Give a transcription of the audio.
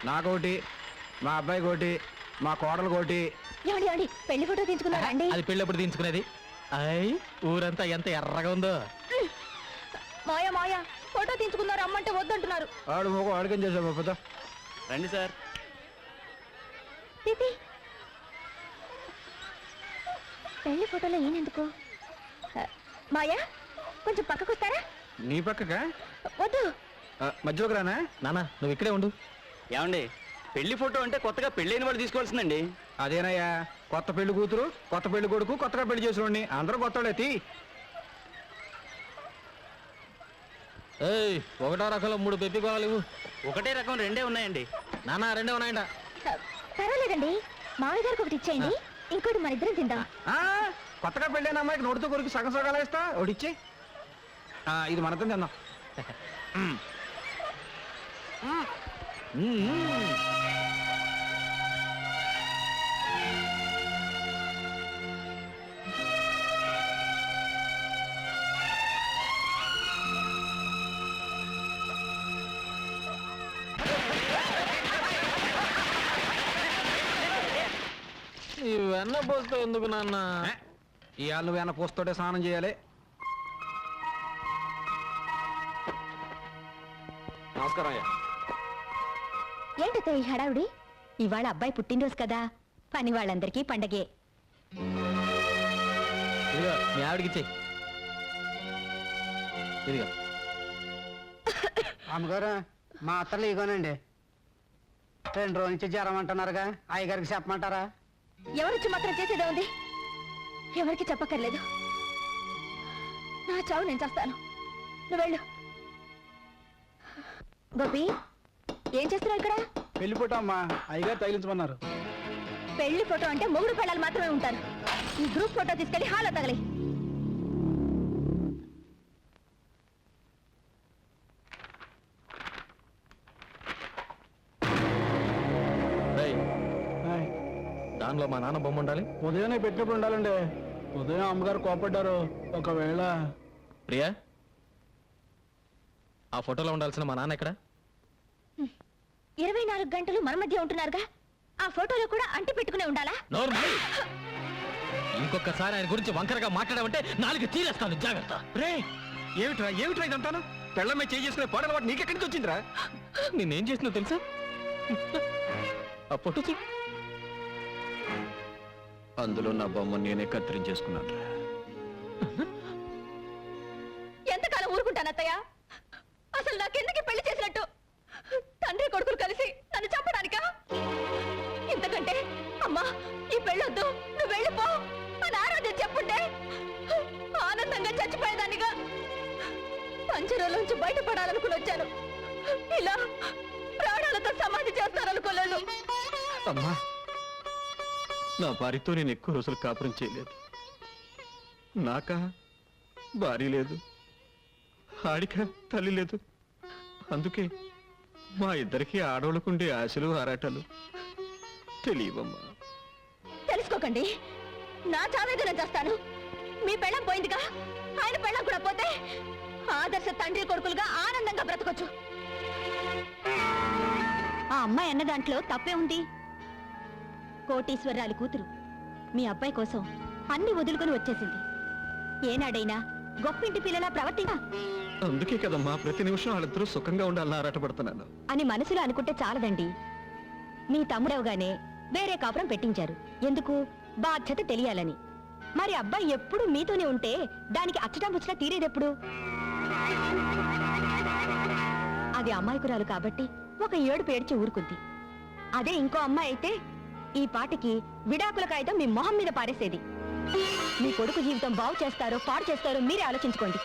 నాకోటి, మా అబ్బాయి కోటి, మా కోడలు కోటి. ఏమండి పెళ్లి ఫోటో తీసుకున్నారా అండి? అది పెళ్ళి ఎప్పుడు తీసుకునేది? అయ్ ఊరంతా ఎంత ఎర్రగా ఉందో. మాయా మాయా ఫోటో తీసుకున్నారు అమ్మంటే వద్దంటున్నారు. ఆడు మొగ అడిగం చేసావు పెద్ద. రండి సార్. పెళ్లి ఫోటోలో ఈయనెందుకు? మాయా కొంచెం పక్కకు వస్తారా? నీ పక్కగా? వద్దు, మధ్యలోకి రానా? నానా నువ్వు ఇక్కడే ఉండు. ఏమండి పెళ్లి ఫోటో అంటే కొత్తగా పెళ్ళైన వాళ్ళు తీసుకోవాల్సిందండి. అదేనయ్యా, కొత్త పెళ్లి కూతురు, కొత్త పెళ్లి కొడుకు, కొత్తగా పెళ్లి చేసిన అందరూ కొత్తడే తీ. ఏయ్, ఒకటో రకంలో 3 పెప్పి కోవాలి. ఒకటే రకం 2 ఉన్నాయండి. నానా 2 ఉన్నాయంట. పర్వాలేదండి, మామయ్య గారికి ఒకటి ఇచ్చేయండి, ఇంకోటి మన ఇద్దరం తిందాం. కొత్తగా పెళ్ళైన అమ్మాయికి నోటితో కొరికి సగం సగాలు వేస్తా, ఒకటి ఇచ్చే. ఇది మనతో తిందాం. ఈ వెన్న పోస్తే ఎందుకు నాన్న? ఇవాళ నువ్వు వెన్న పోస్తోటే స్నానం చేయాలి. నమస్కారం అయ్యా. ఏంటో ఈ హడావుడి? ఇవాళ అబ్బాయి పుట్టినరోజు కదా, పని వాళ్ళందరికీ పండగే. ఇదిగో మీ ఆవిడికి ఇదిగో. అమ్మగారు మా అత్తలు ఇగోనండి. 2 రోజుల నుంచి జ్వరం అంటున్నారుగా, అయ్యగారికి చెప్పమంటారా? ఎవరొచ్చి మాత్రం చేసేదే ఉంది, ఎవరికి చెప్పక్కర్లేదు. నా చావు నేను చేస్తాను, నువ్వు వెళ్ళు. గోపి, ఏం చేస్తున్నావు ఇక్కడ? పెళ్లి ఫోటో అమ్మా, అయ్యగారు తగిలించమన్నారు. పెళ్లి ఫోటో అంటే మొగుడు పెళ్ళాలు మాత్రమే ఉంటారు. ఈ గ్రూప్ ఫోటో తీసుకెళ్లి హాల్లో తగలి. దానిలో మా నాన్న బొమ్మ ఉండాలి. ఉదయాన్నే పెట్టినప్పుడు ఉండాలండి. ఉదయం అమ్మగారు కోపడ్డారు. ఒకవేళ ప్రియా, ఆ ఫోటోలో ఉండాల్సిన మా నాన్న ఎక్కడ? 24 గంటలు మన మధ్య ఉంటున్నారుగా, ఆ ఫోటోలో కూడా అంటి పెట్టుకునే ఉండాలా? ఇంకొకసారి ఆయన గురించి వంకరగా మాట్లాడావంటే 4 తీరేస్తాను, జాగ్రత్త. రే, ఏమిట్రా ఇదంతాను? పెళ్ళమే చేసుకునే పాడల వాటి నీకెక్కడి నుంచి వచ్చిందిరా? నేనేం చేసినా తెలుసా? ఆ ఫోటో చూ. అందులో నా బొమ్మ నేనే కత్తిరించేసుకున్నాను. ఎంతకాలం ఊరుకుంటాను అత్తయ్య? అసలు నాకెందుకు పెళ్లి చేసినట్టు? తండ్రి కొడుకులు కలిసి నన్ను చంపడానికా? ఇంతకంటే అమ్మా ఈ పెళ్ళొద్దు, నువ్వు వెళ్ళిపో అని ఆరాధ్య చెప్పుంటే ఆనందంగా చచ్చిపోయేదానిగా. పంజరంలోంచి బయటపడాలనుకుని వచ్చాను, ఇలా ప్రాణాలతో సమాధి చేస్తారనుకోలేను. అమ్మా, నా భార్యతో నేను ఎక్కువ రోజులు కాపురం చేయలేదు. నాకా భార్య లేదు, ఆడిక తల్లి లేదు. అందుకే మా ఇద్దరికి ఆడవాళ్ళకుండే ఆశలు ఆరాటాలు తెలియవమ్మా. తెలుసుకోకండి, నా చావేదో నేను చేస్తాను. మీ పెళ్ళం పోయిందిగా, ఆయన పెళ్ళం కూడా పోతే ఆదర్శ తండ్రి కొడుకులుగా ఆనందంగా బ్రతకొచ్చు. ఆ అమ్మాయి అన్న దాంట్లో తప్పే ఉంది. కోటీశ్వరరాలు కూతురు మీ అబ్బాయి కోసం అన్ని వదులుకొని వచ్చేసింది. ఏనాడైనా గొప్పింటి పిల్లలా ప్రవర్తించా? అందుకే కదమ్మా ప్రతి నిమిషం వాళ్ళిద్దరూ సుఖంగా ఉండాలని ఆరాటపడుతున్నాను అని మనసులో అనుకుంటే చాలదండి. మీ తమ్ముడవగానే వేరే కాపురం పెట్టించారు, ఎందుకు? బాధ్యత తెలియాలని. మరి అబ్బాయి ఎప్పుడు మీతోనే ఉంటే దానికి అచ్చటా తీరేదెప్పుడు? అది అమ్మాయికురాలు కాబట్టి ఒక 7 పేడ్చి ఊరుకుంది. అదే ఇంకో అమ్మాయి అయితే ఈ పాటికి విడాకుల కాగితం మీ మొహం మీద పారేసేది. మీ కొడుకు జీవితం బాగు చేస్తారో పాడు చేస్తారో మీరే ఆలోచించుకోండి.